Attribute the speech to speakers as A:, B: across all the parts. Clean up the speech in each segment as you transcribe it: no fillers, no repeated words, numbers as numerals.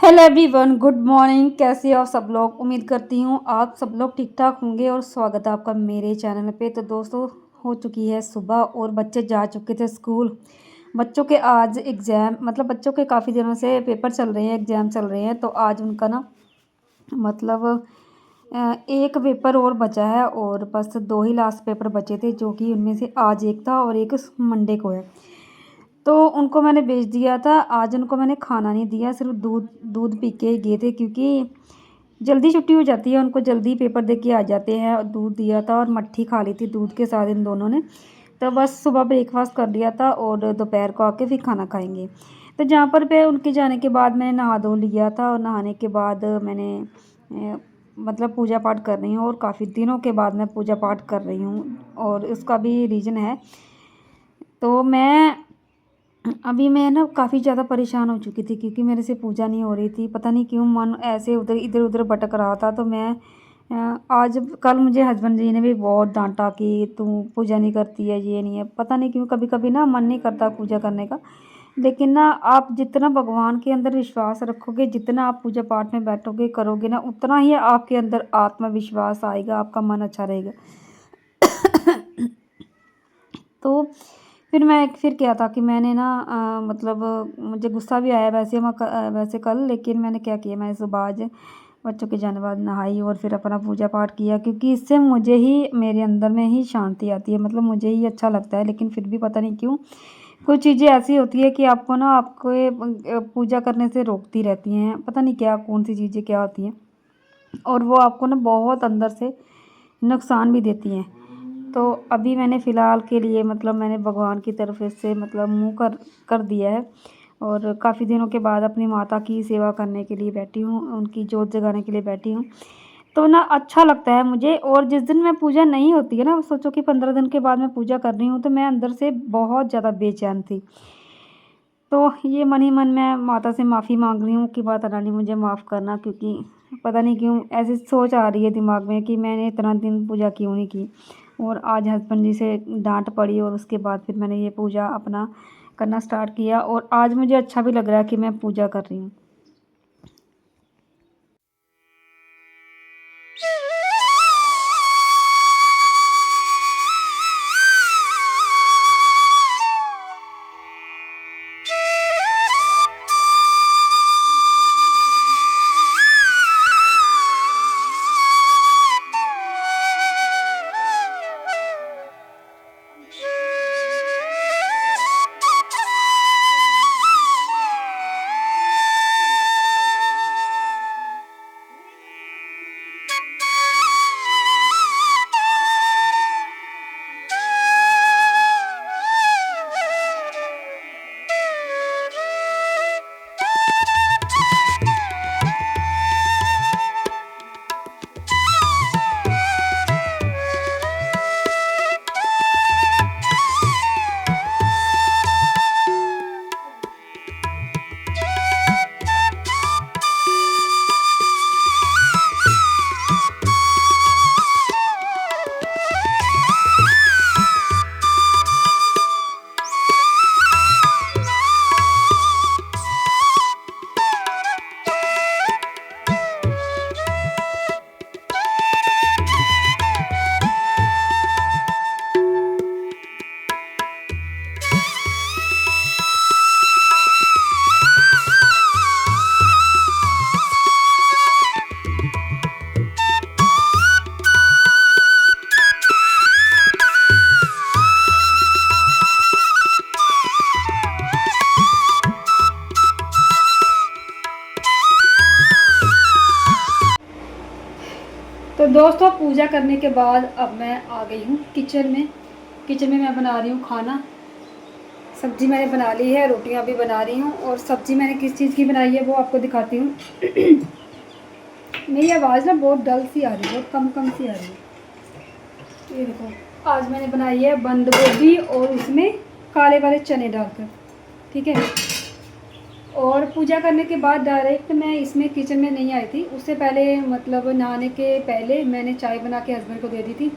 A: Hello everyone, good morning. कैसे हो आप सब लोग? उम्मीद करती हूँ आप सब लोग ठीक ठाक होंगे और स्वागत है आपका मेरे चैनल पे। तो दोस्तों, हो चुकी है सुबह और बच्चे जा चुके थे स्कूल। बच्चों के आज एग्ज़ाम, मतलब बच्चों के काफ़ी दिनों से पेपर चल रहे हैं, एग्ज़ाम चल रहे हैं। तो आज उनका ना मतलब एक पेपर और बचा है और बस दो ही लास्ट पेपर बचे थे, जो कि उनमें से आज एक था और एक मंडे को है। तो उनको मैंने भेज दिया था। आज उनको मैंने खाना नहीं दिया, सिर्फ दूध दूध पी के गए थे, क्योंकि जल्दी छुट्टी हो जाती है, उनको जल्दी पेपर दे के आ जाते हैं। और दूध दिया था और मट्ठी खा ली थी दूध के साथ इन दोनों ने। तो बस सुबह ब्रेकफास्ट कर लिया था और दोपहर को आके फिर खाना खाएंगे। तो जहाँ पर पे उनके जाने के बाद मैंने नहा धो लिया था और नहाने के बाद मैंने मतलब पूजा पाठ कर रही हूँ। और काफ़ी दिनों के बाद मैं पूजा पाठ कर रही हूँ और उसका भी रीज़न है। तो अभी मैं ना काफ़ी ज़्यादा परेशान हो चुकी थी, क्योंकि मेरे से पूजा नहीं हो रही थी। पता नहीं क्यों मन ऐसे उधर इधर उधर भटक रहा था। तो मैं आज कल मुझे हस्बैंड जी ने भी बहुत डांटा कि तू पूजा नहीं करती है, ये नहीं है। पता नहीं क्यों कभी कभी ना मन नहीं करता पूजा करने का। लेकिन ना आप जितना भगवान के अंदर विश्वास रखोगे, जितना आप पूजा पाठ में बैठोगे करोगे ना, उतना ही आपके अंदर आत्मविश्वास आएगा, आपका मन अच्छा रहेगा। तो फिर क्या था कि मैंने ना मतलब मुझे गुस्सा भी आया वैसे कल। लेकिन मैंने क्या किया, मैंने सुबह आज बच्चों के जाने बाद नहाई और फिर अपना पूजा पाठ किया, क्योंकि इससे मुझे ही मेरे अंदर में ही शांति आती है, मतलब मुझे ही अच्छा लगता है। लेकिन फिर भी पता नहीं क्यों कुछ चीज़ें ऐसी होती है कि आपको ना आपको ये पूजा करने से रोकती रहती हैं। पता नहीं क्या, कौन सी चीज़ें क्या होती हैं, और वो आपको ना बहुत अंदर से नुकसान भी देती हैं। तो अभी मैंने फ़िलहाल के लिए मतलब मैंने भगवान की तरफ से मतलब मुँह कर कर दिया है और काफ़ी दिनों के बाद अपनी माता की सेवा करने के लिए बैठी हूँ, उनकी जोत जगाने के लिए बैठी हूँ। तो ना अच्छा लगता है मुझे। और जिस दिन मैं पूजा नहीं होती है ना, सोचो कि 15 दिन के बाद मैं पूजा कर रही हूँ, तो मैं अंदर से बहुत ज़्यादा बेचैन थी। तो ये मन ही मन मैं माता से माफ़ी मांग रही हूँ कि माता रानी मुझे माफ़ करना, क्योंकि पता नहीं क्यों ऐसी सोच आ रही है दिमाग में कि मैंने इतना दिन पूजा क्यों नहीं की। और आज हस्बैंड जी से डांट पड़ी और उसके बाद फिर मैंने ये पूजा अपना करना स्टार्ट किया और आज मुझे अच्छा भी लग रहा है कि मैं पूजा कर रही हूँ। तो दोस्तों, पूजा करने के बाद अब मैं आ गई हूँ किचन में। मैं बना रही हूँ खाना। सब्ज़ी मैंने बना ली है, रोटियाँ भी बना रही हूँ। और सब्ज़ी मैंने किस चीज़ की बनाई है वो आपको दिखाती हूँ। मेरी आवाज़ ना बहुत डल सी आ रही है, बहुत कम कम सी आ रही है। ये देखो, आज मैंने बनाई है बंद गोभी और उसमें काले वाले चने डालकर, ठीक है। और पूजा करने के बाद डायरेक्ट मैं इसमें किचन में नहीं आई थी। उससे पहले मतलब नहाने के पहले मैंने चाय बना के हस्बैंड को दे दी थी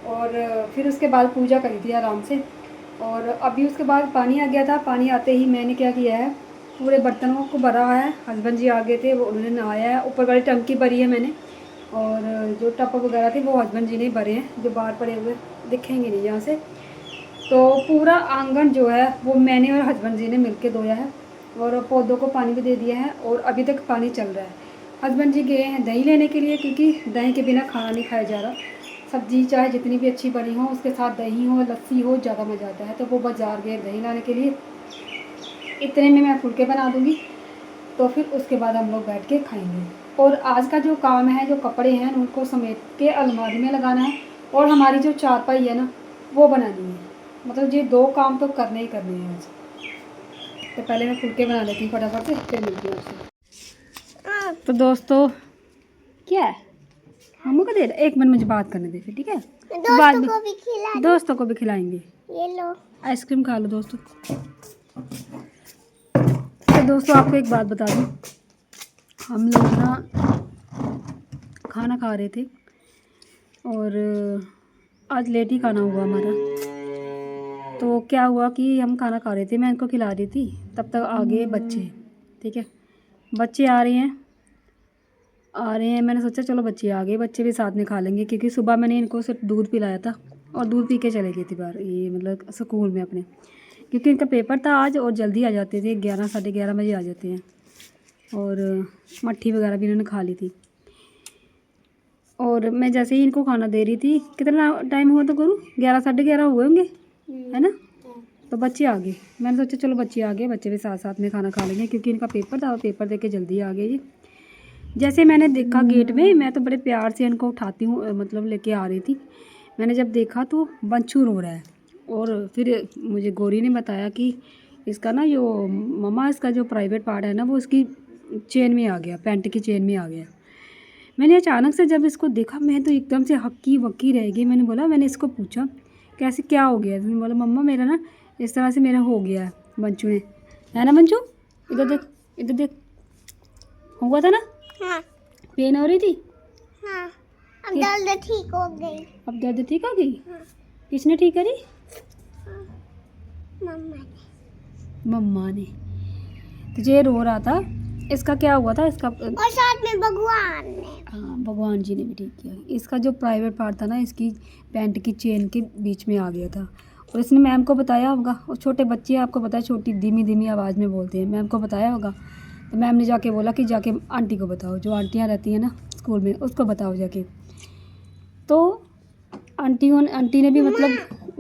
A: और फिर उसके बाद पूजा करी थी आराम से। और अभी उसके बाद पानी आ गया था। पानी आते ही मैंने क्या किया है, पूरे बर्तनों को भरा है। हस्बैंड जी आ गए थे, वो उन्होंने नहाया है। ऊपर वाली टंकी भरी है मैंने, और जो टप वगैरह थे वो हस्बैंड जी ने भरे हैं, जो बाहर पड़े हुए दिखेंगे नहीं यहाँ से। तो पूरा आंगन जो है वो मैंने और हस्बैंड जी ने मिलके धोया है, और पौधों को पानी भी दे दिया है, और अभी तक पानी चल रहा है। हस्बैंड जी गए हैं दही लेने के लिए, क्योंकि दही के बिना खाना नहीं खाया जा रहा। सब्जी चाहे जितनी भी अच्छी बनी हो, उसके साथ दही हो, लस्सी हो, ज़्यादा मज़ा आता है। तो वो बाजार गए दही लाने के लिए। इतने में मैं फुलके बना दूँगी, तो फिर उसके बाद हम लोग बैठ के खाएंगे। और आज का जो काम है, जो कपड़े हैं उनको समेट के अलमारी में लगाना है, और हमारी जो चारपाई है ना वो बनानी है। मतलब ये 2 काम तो करने ही करने हैं आज। तो पहले मैं फुलके बना लेती हूँ फटाफट से, फिर मिलती हूँ आपसे। तो दोस्तों क्या है, मम्मा को दे दे, 1 मिनट मुझे बात करने दे फिर, ठीक है? दोस्तों को भी खिलाएंगे। ये लो आइसक्रीम खा लो दोस्तों। तो दोस्तों आपको एक बात बता दूँ, हम लोग ना खाना खा रहे थे, और आज लेट ही खाना हुआ हमारा। तो क्या हुआ कि हम खाना खा रहे थे, मैं इनको खिला रही थी, तब तक आ गए बच्चे। ठीक है, बच्चे आ रहे हैं। मैंने सोचा चलो बच्चे आ गए, बच्चे भी साथ में खा लेंगे, क्योंकि सुबह मैंने इनको सिर्फ दूध पिलाया था, और दूध पी के चले गई थी बाहर, ये मतलब स्कूल में अपने, क्योंकि इनका पेपर था आज, और जल्दी आ जाते थे, 11 साढ़े 11 बजे आ जाते हैं। और मट्ठी वगैरह भी इन्होंने खा ली थी। और मैं जैसे ही इनको खाना दे रही थी, कितना टाइम हुआ तो करूँ, 11 साढ़े 11 हुए होंगे, है ना? तो बच्चे आ गए। मैंने सोचा चलो बच्चे आ गए, बच्चे भी साथ साथ में खाना खा लेंगे, क्योंकि इनका पेपर था, और पेपर दे के जल्दी आ गए जी। जैसे मैंने देखा गेट में, मैं तो बड़े प्यार से इनको उठाती हूँ, मतलब लेके आ रही थी। मैंने जब देखा तो बंचू रो रहा है, और फिर मुझे गौरी ने बताया कि इसका ना जो मम्मा, इसका जो प्राइवेट पार्ट है ना वो इसकी चेन में आ गया, पैंट की चेन में आ गया। मैंने अचानक से जब इसको देखा, मैं तो एकदम से हक्की वक्की रह गई। मैंने इसको पूछा कैसे क्या हो गया, तो बोला मम्मा मेरा ना इस तरह से मेरा हो गया है, मंचू ने, है ना मंचू? इधर देख, इधर देख, हुआ था ना? हाँ। पेन हो रही थी? हाँ। अब दर्द ठीक हो गई। अब दर्द ठीक हो गई? हाँ। किसने ठीक करी? हाँ। मम्मा ने। तो ये रो रहा था, इसका क्या हुआ था, इसका और साथ में भगवान ने, हाँ भगवान जी ने भी ठीक किया। इसका जो प्राइवेट पार्ट था ना, इसकी पैंट की चेन के बीच में आ गया था, और इसने मैम को बताया होगा। और छोटे बच्चे आपको पता है, छोटी धीमी धीमी आवाज़ में बोलते हैं, मैम को बताया होगा। तो मैम ने जाके बोला कि जाके आंटी को बताओ, जो आंटियाँ रहती हैं ना स्कूल में, उसको बताओ जाके। तो आंटी ने भी मतलब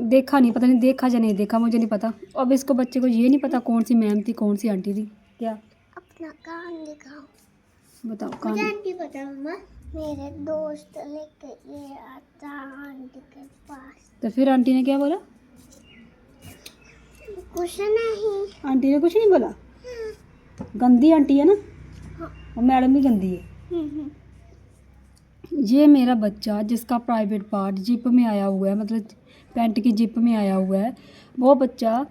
A: देखा नहीं, पता नहीं देखा या नहीं देखा, मुझे नहीं पता। अब इसको बच्चे को ये नहीं पता कौन सी मैम थी, कौन सी आंटी थी। क्या अपना कान दिखाओ, बताओ कान। मुझे आंटी पता मम्मा, मेरे दोस्त लेके ये आता आंटी के पास। तो फिर आंटी ने क्या बोला? कुछ नहीं, आंटी ने कुछ नहीं बोला। हाँ। गंदी आंटी है ना। हाँ। और मैडम भी गंदी है। ये मेरा बच्चा जिसका प्राइवेट पार्ट जिप में आया हुआ है, मतलब पैंट की जिप में आया हुआ है, वो बच्चा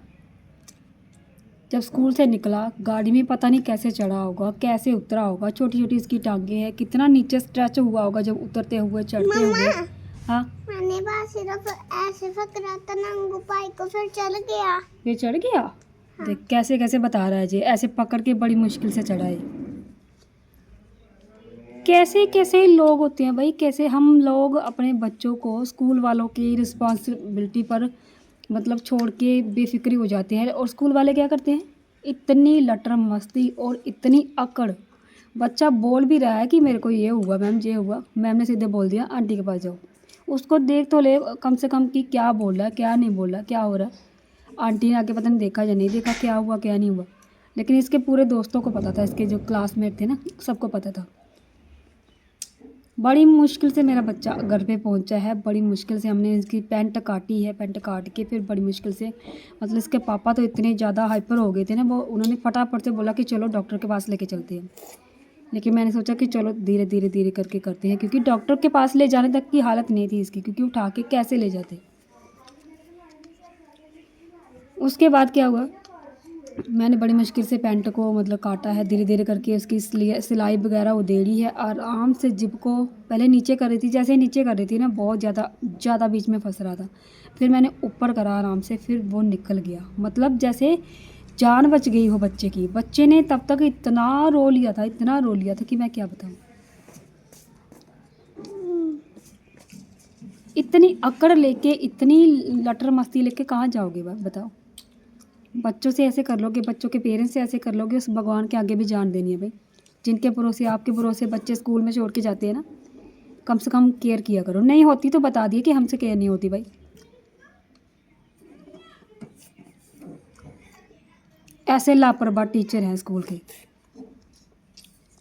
A: जब स्कूल से निकला, गाड़ी में पता नहीं कैसे चढ़ा होगा, कैसे उतरा होगा। छोटी छोटी इसकी टांगे हैं, कितना नीचे स्ट्रेच हुआ होगा जब उतरते हुए चढ़ते हुए। हाँ, मैंने बस सिर्फ ऐसे पकड़ा था नंगू पाई को, फिर चढ़ गया। फिर चढ़ गया। हाँ। देख कैसे कैसे बता रहा है जी, ऐसे पकड़ के बड़ी मुश्किल से चढ़ा है। कैसे कैसे लोग होते हैं भाई, कैसे हम लोग अपने बच्चों को स्कूल वालों की रिस्पॉन्सिबिलिटी पर मतलब छोड़ के बेफिक्री हो जाते हैं, और स्कूल वाले क्या करते हैं, इतनी लटर मस्ती और इतनी अकड़। बच्चा बोल भी रहा है कि मेरे को ये हुआ मैम, ये हुआ, मैम ने सीधे बोल दिया आंटी के पास जाओ। उसको देख तो ले कम से कम कि क्या बोल रहा है, क्या नहीं बोल रहा, क्या हो रहा है। आंटी ने आके पता नहीं देखा या नहीं देखा, क्या हुआ क्या नहीं हुआ, लेकिन इसके पूरे दोस्तों को पता था, इसके जो क्लासमेट थे ना सबको पता था। बड़ी मुश्किल से मेरा बच्चा घर पे पहुंचा है, बड़ी मुश्किल से हमने इसकी पैंट काटी है, पैंट काट के फिर बड़ी मुश्किल से, मतलब इसके पापा तो इतने ज़्यादा हाइपर हो गए थे ना, वो उन्होंने फटाफट से बोला कि चलो डॉक्टर के पास लेके चलते हैं। लेकिन मैंने सोचा कि चलो धीरे धीरे धीरे करके करते हैं, क्योंकि डॉक्टर के पास ले जाने तक की हालत नहीं थी इसकी, क्योंकि उठा के कैसे ले जाते। उसके बाद क्या हुआ, मैंने बड़ी मुश्किल से पैंट को मतलब काटा है, धीरे धीरे करके उसकी सिलाई वगैरह उधेड़ी है, आराम से जिप को पहले नीचे कर रही थी, जैसे नीचे कर रही थी ना बहुत ज़्यादा बीच में फंस रहा था, फिर मैंने ऊपर करा आराम से, फिर वो निकल गया। मतलब जैसे जान बच गई हो बच्चे की। बच्चे ने तब तक इतना रो लिया था, इतना रो लिया था कि मैं क्या बताऊँ। इतनी अकड़ लेके, इतनी लटर मस्ती लेके कहाँ जाओगे बताओ। बच्चों से ऐसे कर लोगे, बच्चों के पेरेंट्स से ऐसे कर लोगे, उस भगवान के आगे भी जान देनी है भाई। जिनके भरोसे, आपके भरोसे बच्चे स्कूल में छोड़ के जाते हैं ना, कम से कम केयर किया करो। नहीं होती तो बता दिए कि हमसे केयर नहीं होती भाई। ऐसे लापरवाह टीचर हैं स्कूल के।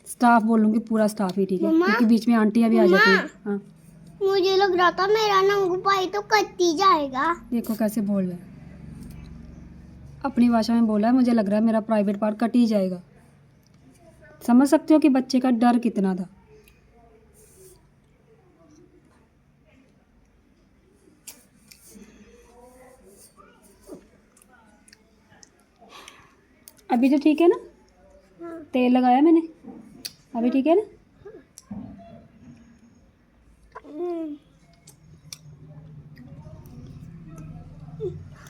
A: स्टाफ बोलूँगी, पूरा स्टाफ ही, ठीक है, क्योंकि बीच में आंटियाँ भी आ जाती हैं। हाँ,
B: मुझे लग रहा था मेरा नंगू भाई तो कट्टी जाएगा।
A: देखो कैसे बोल रहा है, अपनी भाषा में बोला है, मुझे लग रहा है मेरा प्राइवेट पार्ट कट ही जाएगा। समझ सकते हो कि बच्चे का डर कितना था। अभी तो ठीक है ना?
B: हाँ।
A: तेल लगाया मैंने, अभी ठीक है ना?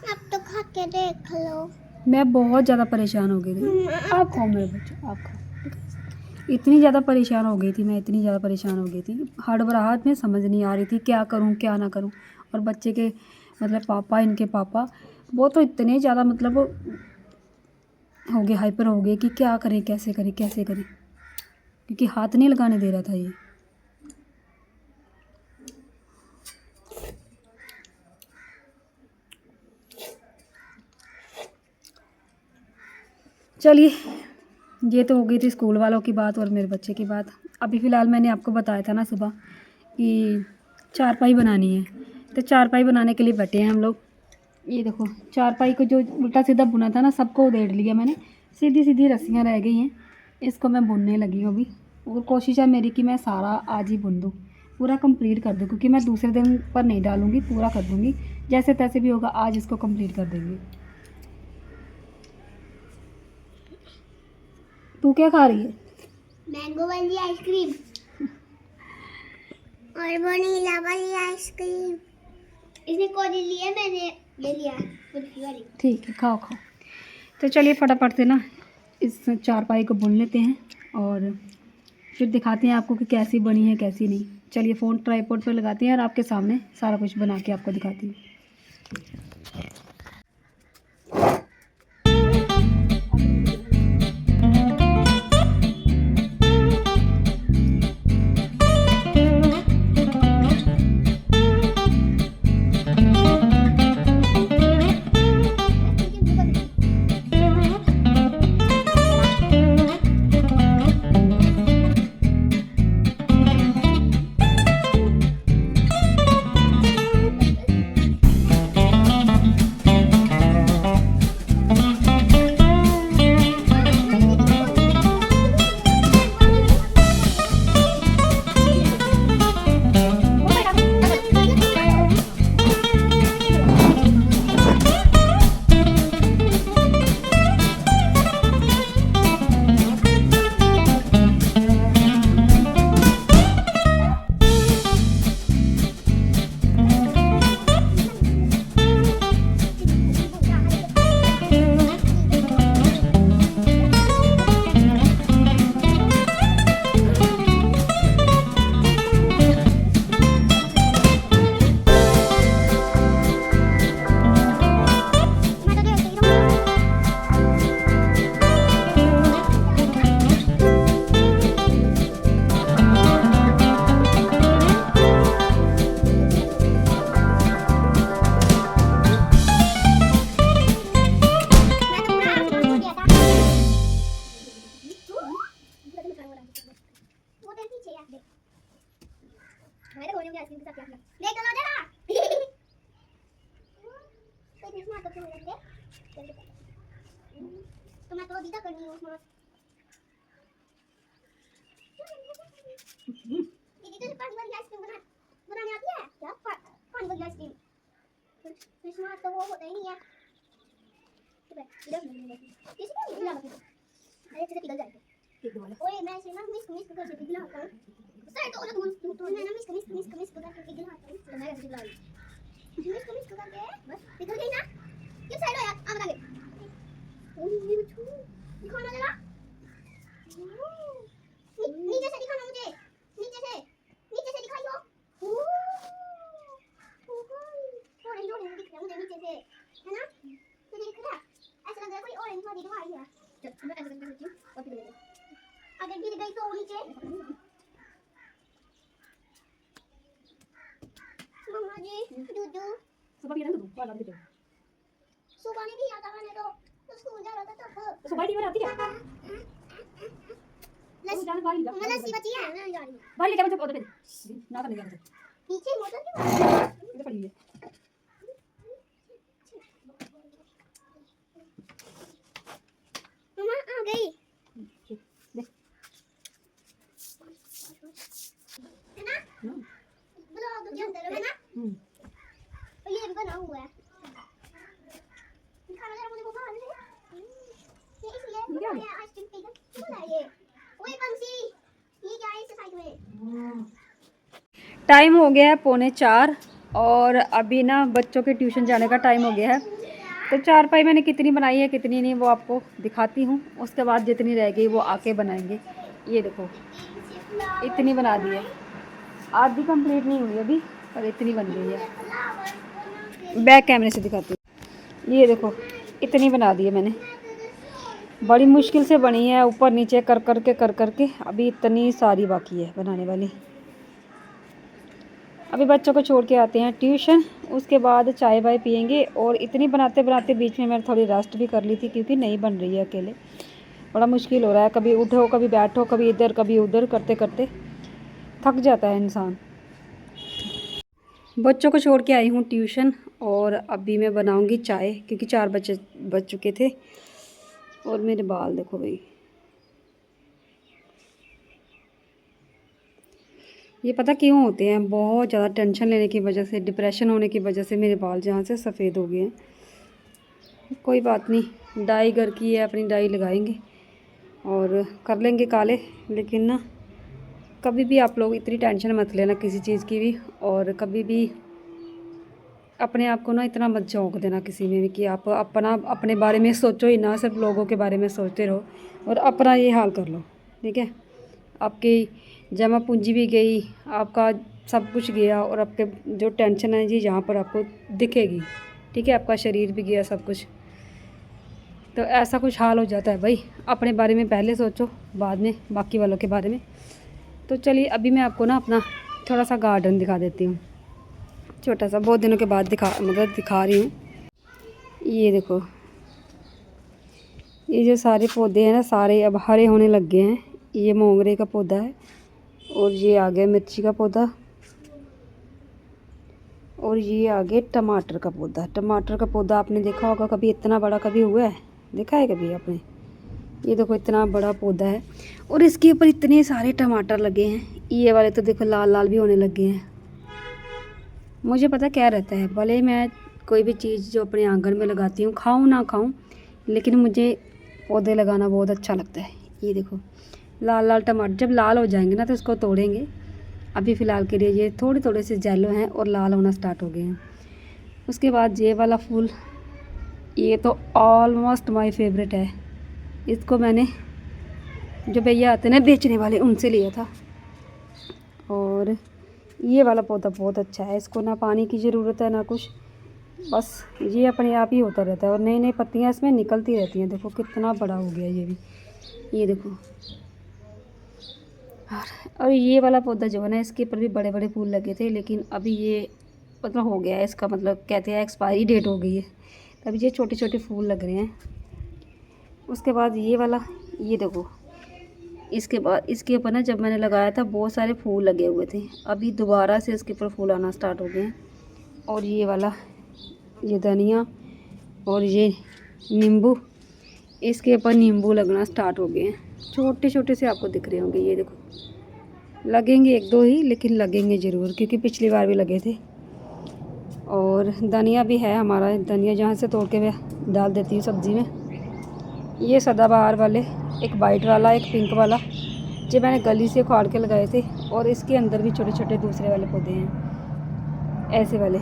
B: अब तो खा के देख लो।
A: मैं बहुत ज़्यादा परेशान हो गई थी। आप खाओ मेरे बच्चे, आप खाओ। इतनी ज़्यादा परेशान हो गई थी मैं, इतनी ज़्यादा परेशान हो गई थी, हड़बड़ाहट में समझ नहीं आ रही थी क्या करूं क्या ना करूं। और बच्चे के मतलब पापा, इनके पापा, वो तो इतने ज़्यादा मतलब हो गए, हाइपर हो गए कि क्या करें, कैसे करें, कैसे करें, क्योंकि हाथ नहीं लगाने दे रहा था ये। चलिए, ये तो हो गई थी स्कूल वालों की बात और मेरे बच्चे की बात। अभी फ़िलहाल मैंने आपको बताया था ना सुबह कि चारपाई बनानी है, तो चारपाई बनाने के लिए बैठे हैं हम लोग। ये देखो, चारपाई को जो उल्टा सीधा बुना था ना, सबको उधेड़ लिया मैंने, सीधी सीधी रस्सियाँ रह गई हैं, इसको मैं बुनने लगी हूँ अभी। और कोशिश है मेरी कि मैं सारा आज ही बुन दूँ, पूरा कंप्लीट कर दूँ, क्योंकि मैं दूसरे दिन पर नहीं डालूँगी, पूरा कर दूँगी, जैसे तैसे भी होगा आज इसको कंप्लीट कर देंगे। तू क्या खा रही है?
B: मैंगो वाली आइसक्रीम और वनीला वाली आइसक्रीम। इसने कोली लिया, मैंने ले लिया कुल्फी वाली। ठीक
A: है, खाओ खाओ। तो चलिए फटाफट से ना इस चारपाई को बुन लेते हैं और फिर दिखाते हैं आपको कि कैसी बनी है कैसी नहीं। चलिए फ़ोन ट्राइपॉड पर लगाते हैं और आपके सामने सारा कुछ बना के आपको दिखाती हूँ।
B: तो मैं तो दीदा करनी हूँ उसमें। दीदी तुझे पानी वाली आइसक्रीम बनाने आती है क्या? पानी वाली आइसक्रीम फिश मार्ट तो वो होता ही नहीं है। इधर किसी को नहीं लगा, अरे अच्छे से पिघल जाएगा। ओए मैं इसे ना मिक्स करके पिघलाता हूँ। सर तो अलग तो मैं ना मिक्स करके पिघलाता हूँ। तो मैं कैसे पिघला रही हूँ? मिक्स करके बस पिघल गई ना। किस साइड हो यार, आप बताइए। दिखाना जरा। नीचे से दिखाना मुझे, नीचे से दिखाइयो। ऑरेंज ऑरेंज दिख रहा है मुझे नीचे से, है ना? तुझे दिख रहा है? ऐसा लग रहा है कोई ऑरेंज वाली दवाई है। चल मैं ऐसा करके देखती हूँ और फिर देखते हैं। अगर गिर गई तो नीचे। मम्मा जी दूध
A: सुबह भी रहना दूध वाला भी दे।
B: सुबह में भी आता मैंने तो स्कूल जा रहा था तब।
A: सुबह टी आती क्या? जाने बाहर जा।
B: मैं लस्सी बची है मैं जा रही हूँ।
A: बाहर लेके मुझे उधर पे ना करने का
B: पीछे मोटर क्यों?
A: इधर पड़ी है।
B: मम्मा आ गई।
A: ले
B: है ना? ब्लॉग के अंदर है ना? और ये भी बना हुआ है। दिखाना जरा मुझे वो बाहर से। ये इसलिए
A: क्या है?
B: आइसक्रीम पीकर क्यों है ये? ओए बंसी ये क्या है इस साइड में?
A: टाइम हो गया है 3:45 और अभी ना बच्चों के ट्यूशन जाने का टाइम हो गया है। तो चारपाई मैंने कितनी बनाई है कितनी नहीं वो आपको दिखाती हूँ। उसके बाद जितनी रह गई वो आके बनाएंगे। ये देखो इतनी बना दी है, आधी कंप्लीट नहीं हुई अभी पर इतनी बन गई है। बैक कैमरे से दिखाती हूँ। ये देखो इतनी बना दी है मैंने, बड़ी मुश्किल से बनी है, ऊपर नीचे कर करके अभी इतनी सारी बाकी है बनाने वाली। अभी बच्चों को छोड़ के आते हैं ट्यूशन, उसके बाद चाय वाय पियेंगे। और इतनी बनाते बनाते बीच में मैंने थोड़ी रेस्ट भी कर ली थी क्योंकि नहीं बन रही है अकेले, बड़ा मुश्किल हो रहा है। कभी उठो कभी बैठो कभी इधर कभी उधर करते करते थक जाता है इंसान। बच्चों को छोड़ के आई हूँ ट्यूशन और अभी मैं बनाऊँगी चाय क्योंकि 4 बज चुके थे। और मेरे बाल देखो भाई, ये पता क्यों होते हैं, बहुत ज़्यादा टेंशन लेने की वजह से, डिप्रेशन होने की वजह से मेरे बाल जहाँ से सफ़ेद हो गए हैं। कोई बात नहीं, डाई घर की है, अपनी डाई लगाएंगे और कर लेंगे काले। लेकिन ना कभी भी आप लोग इतनी टेंशन मत लेना किसी चीज़ की भी, और कभी भी अपने आप को ना इतना मत झोंक देना किसी में भी कि आप अपने बारे में सोचो ही ना, सिर्फ लोगों के बारे में सोचते रहो और अपना ये हाल कर लो। ठीक है, आपकी जमा पूंजी भी गई, आपका सब कुछ गया और आपके जो टेंशन है जी यहाँ पर आपको दिखेगी। ठीक है, आपका शरीर भी गया, सब कुछ। तो ऐसा कुछ हाल हो जाता है भाई, अपने बारे में पहले सोचो बाद में बाकी वालों के बारे में। तो चलिए अभी मैं आपको ना अपना थोड़ा सा गार्डन दिखा देती हूँ, छोटा सा, बहुत दिनों के बाद दिखा रही हूँ। ये देखो ये जो सारे पौधे हैं ना सारे अब हरे होने लग गए हैं। ये मोगरे का पौधा है और ये आ गया मिर्ची का पौधा और ये आ गया टमाटर का पौधा। टमाटर का पौधा आपने देखा होगा कभी, इतना बड़ा कभी हुआ है, देखा है कभी आपने? ये देखो इतना बड़ा पौधा है और इसके ऊपर इतने सारे टमाटर लगे हैं। ये वाले तो देखो लाल लाल भी होने लगे हैं। मुझे पता क्या रहता है, भले मैं कोई भी चीज़ जो अपने आंगन में लगाती हूँ खाऊं ना खाऊं, लेकिन मुझे पौधे लगाना बहुत अच्छा लगता है। ये देखो लाल लाल टमाटर, जब लाल हो जाएंगे ना तो इसको तोड़ेंगे। अभी फ़िलहाल के लिए ये थोड़े थोड़े से येलो हैं और लाल होना स्टार्ट हो गए हैं। उसके बाद ये वाला फूल, ये तो ऑलमोस्ट माय फेवरेट है। इसको मैंने जो भैया आते हैं बेचने वाले उनसे लिया था। और ये वाला पौधा बहुत अच्छा है, इसको ना पानी की ज़रूरत है ना कुछ, बस ये अपने आप ही होता रहता है और नई नई पत्तियाँ इसमें निकलती रहती हैं। देखो कितना बड़ा हो गया ये भी, ये देखो। और ये वाला पौधा जो है ना इसके ऊपर भी बड़े बड़े फूल लगे थे, लेकिन अभी ये मतलब हो गया है इसका, मतलब कहते हैं एक्सपायरी डेट हो गई है, तभी ये छोटे छोटे फूल लग रहे हैं। उसके बाद ये वाला, ये देखो इसके बाद इसके ऊपर ना जब मैंने लगाया था बहुत सारे फूल लगे हुए थे, अभी दोबारा से इसके ऊपर फूल आना स्टार्ट हो गए हैं। और ये वाला, ये धनिया और ये नींबू, इसके ऊपर नींबू लगना स्टार्ट हो गए हैं, छोटे छोटे से आपको दिख रहे होंगे। ये देखो लगेंगे 1-2 ही, लेकिन लगेंगे ज़रूर क्योंकि पिछली बार भी लगे थे। और धनिया भी है हमारा, धनिया जहाँ से तोड़ के मैं डाल देती हूँ सब्ज़ी में। ये सदाबहार वाले, एक वाइट वाला एक पिंक वाला, जो मैंने गली से उखाड़ के लगाए थे। और इसके अंदर भी छोटे छोटे दूसरे वाले पौधे हैं, ऐसे वाले।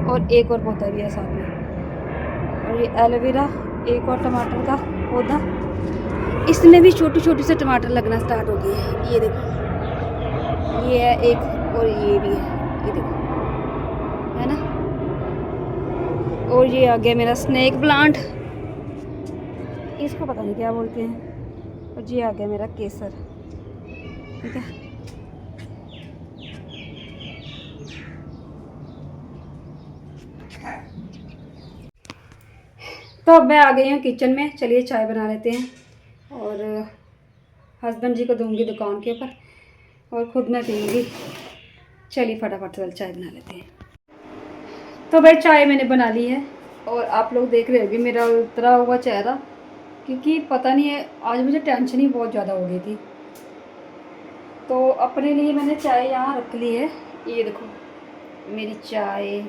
A: और एक और पौधा भी है साथ में। और ये एलोवेरा, एक और टमाटर का पौधा, इसमें भी छोटे छोटे से टमाटर लगना स्टार्ट हो गए हैं। ये देखो, ये है एक और ये भी है, ये देखो, है ना। और ये आ गया मेरा स्नेक प्लांट, इसको पता नहीं क्या बोलते हैं। और ये आ गया मेरा केसर, ठीक है। तो अब मैं आ गई हूँ किचन में, चलिए चाय बना लेते हैं और हस्बैंड जी को दूंगी दुकान के ऊपर और खुद मैं पीऊँगी। चलिए फटाफट से चाय बना लेते हैं। तो भाई चाय मैंने बना ली है और आप लोग देख रहे होंगे मेरा उतरा हुआ चेहरा, क्योंकि पता नहीं है आज मुझे टेंशन ही बहुत ज़्यादा हो गई थी। तो अपने लिए मैंने चाय यहाँ रख ली है, ये देखो मेरी चाय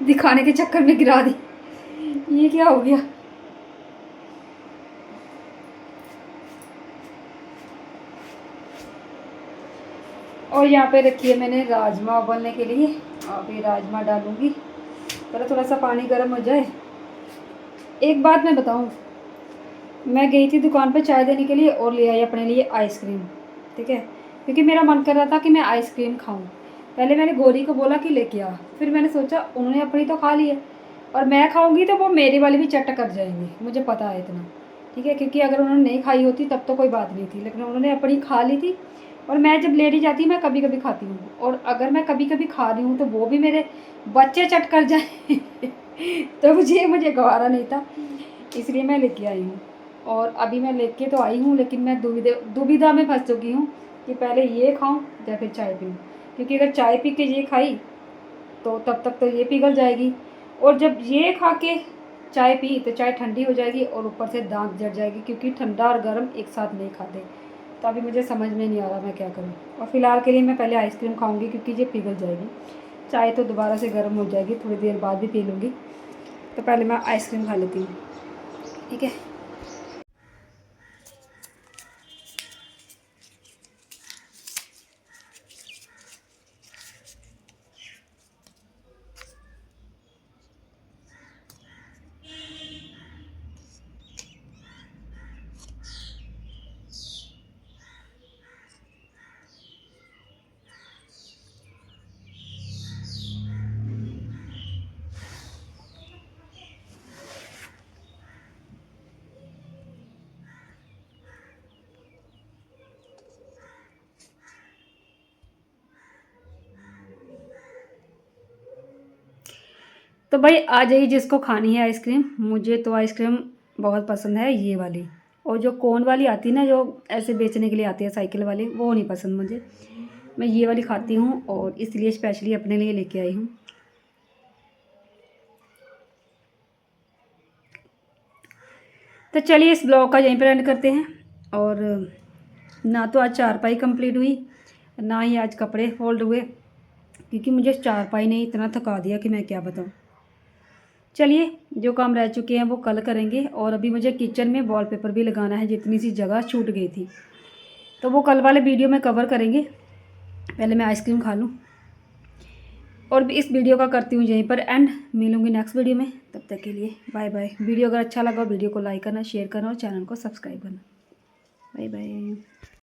A: दिखाने के चक्कर में गिरा दी, ये क्या हो गया। और यहाँ पे रखी है मैंने राजमा उबलने के लिए। अभी राजमा डालूंगी, पहले थोड़ा सा पानी गर्म हो जाए। एक बात मैं बताऊँ, मैं गई थी दुकान पर चाय देने के लिए और ले आई अपने लिए आइसक्रीम, ठीक है, क्योंकि मेरा मन कर रहा था कि मैं आइसक्रीम खाऊं। पहले मैंने गौरी को बोला कि लेके आ, फिर मैंने सोचा उन्होंने अपनी तो खा ली है और मैं खाऊंगी तो वो मेरी वाली भी चट कर जाएंगी, मुझे पता है इतना, ठीक है। क्योंकि अगर उन्होंने नहीं खाई होती तब तो कोई बात नहीं थी, लेकिन उन्होंने अपनी खा ली थी। और मैं जब लेडी जाती मैं कभी कभी खाती हूँ, और अगर मैं कभी कभी खा रही हूँ तो वो भी मेरे बच्चे चट कर जाए तो मुझे गवारा नहीं था, इसलिए मैं लेके आई हूँ। और अभी मैं लेके तो आई हूँ, लेकिन मैं दुविधा में फंस चुकी हूँ कि पहले ये खाऊं या फिर चाय पीऊँ। क्योंकि अगर चाय पी के ये खाई तो तब तक तो ये पिघल जाएगी, और जब ये खा के चाय पी तो चाय ठंडी हो जाएगी और ऊपर से दांत जड़ जाएगी, क्योंकि ठंडा और गर्म एक साथ नहीं खाते। तो अभी मुझे समझ में नहीं आ रहा मैं क्या करूँ। और फ़िलहाल के लिए मैं पहले आइसक्रीम खाऊँगी, क्योंकि ये पिघल जाएगी। चाय तो दोबारा से गर्म हो जाएगी, थोड़ी देर बाद भी पी लूँगी। तो पहले मैं आइसक्रीम खा लेती हूँ, ठीक है। तो भाई आ जाइए जिसको खानी है आइसक्रीम। मुझे तो आइसक्रीम बहुत पसंद है ये वाली, और जो कोन वाली आती है ना, जो ऐसे बेचने के लिए आती है साइकिल वाली, वो नहीं पसंद मुझे। मैं ये वाली खाती हूँ और इसलिए स्पेशली अपने लिए लेके आई हूँ। तो चलिए इस ब्लॉग का यहीं पर एंड करते हैं। और ना तो आज चारपाई कंप्लीट हुई, ना ही आज कपड़े फोल्ड हुए, क्योंकि मुझे चारपाई ने इतना थका दिया कि मैं क्या बताऊँ। चलिए जो काम रह चुके हैं वो कल करेंगे। और अभी मुझे किचन में वॉलपेपर भी लगाना है, जितनी सी जगह छूट गई थी, तो वो कल वाले वीडियो में कवर करेंगे। पहले मैं आइसक्रीम खा लूँ। और इस वीडियो का करती हूँ यहीं पर एंड, मिलूँगी नेक्स्ट वीडियो में। तब तक के लिए बाय बाय। वीडियो अगर अच्छा लगा वीडियो को लाइक करना, शेयर करना और चैनल को सब्सक्राइब करना। बाय बाय।